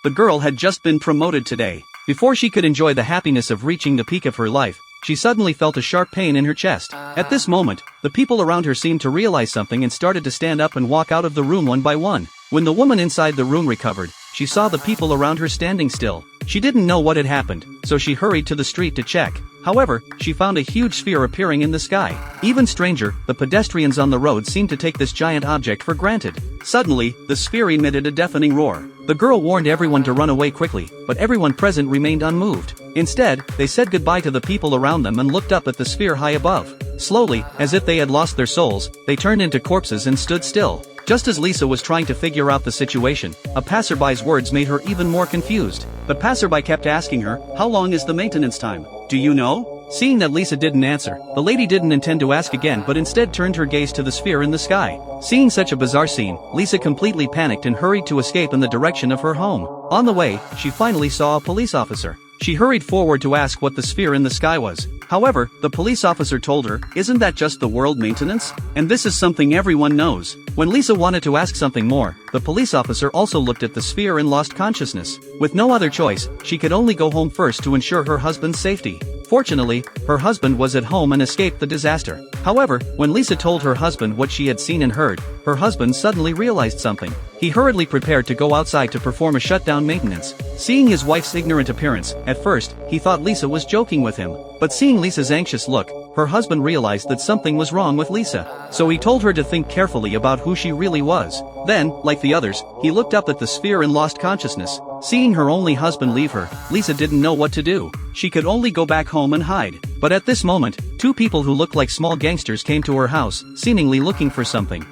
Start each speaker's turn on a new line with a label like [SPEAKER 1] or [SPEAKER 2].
[SPEAKER 1] The girl had just been promoted today. Before she could enjoy the happiness of reaching the peak of her life, she suddenly felt a sharp pain in her chest. At this moment, the people around her seemed to realize something and started to stand up and walk out of the room one by one. When the woman inside the room recovered, she saw the people around her standing still. She didn't know what had happened, so she hurried to the street to check. However, she found a huge sphere appearing in the sky. Even stranger, the pedestrians on the road seemed to take this giant object for granted. Suddenly, the sphere emitted a deafening roar. The girl warned everyone to run away quickly, but everyone present remained unmoved. Instead, they said goodbye to the people around them and looked up at the sphere high above. Slowly, as if they had lost their souls, they turned into corpses and stood still. Just as Lisa was trying to figure out the situation, a passerby's words made her even more confused. The passerby kept asking her, "How long is the maintenance time? Do you know?" Seeing that Lisa didn't answer, the lady didn't intend to ask again but instead turned her gaze to the sphere in the sky. Seeing such a bizarre scene, Lisa completely panicked and hurried to escape in the direction of her home. On the way, she finally saw a police officer. She hurried forward to ask what the sphere in the sky was. However, the police officer told her, "Isn't that just the world maintenance? And this is something everyone knows." When Lisa wanted to ask something more, the police officer also looked at the sphere and lost consciousness. With no other choice, she could only go home first to ensure her husband's safety. Fortunately, her husband was at home and escaped the disaster. However, when Lisa told her husband what she had seen and heard, her husband suddenly realized something. He hurriedly prepared to go outside to perform a shutdown maintenance. Seeing his wife's ignorant appearance, at first, he thought Lisa was joking with him. But seeing Lisa's anxious look, her husband realized that something was wrong with Lisa. So he told her to think carefully about who she really was. Then, like the others, he looked up at the sphere and lost consciousness. Seeing her only husband leave her, Lisa didn't know what to do. She could only go back home and hide. But at this moment, two people who looked like small gangsters came to her house, seemingly looking for something.